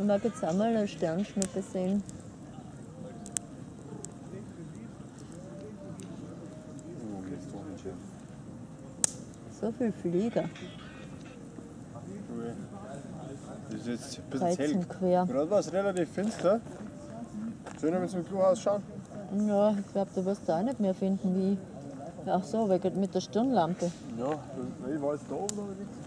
Ich mag jetzt auch mal eine Sternschnuppe sehen. So viel Flieger. Das ist jetzt ein bisschen Kreuz hell. und quer. Gerade war es relativ finster. Sollen wir mit dem Klo ausschauen? Ja, ich glaube, du wirst da auch nicht mehr finden wie. Ach so, wegen mit der Stirnlampe. Ja, ich war jetzt da oben, aber nichts.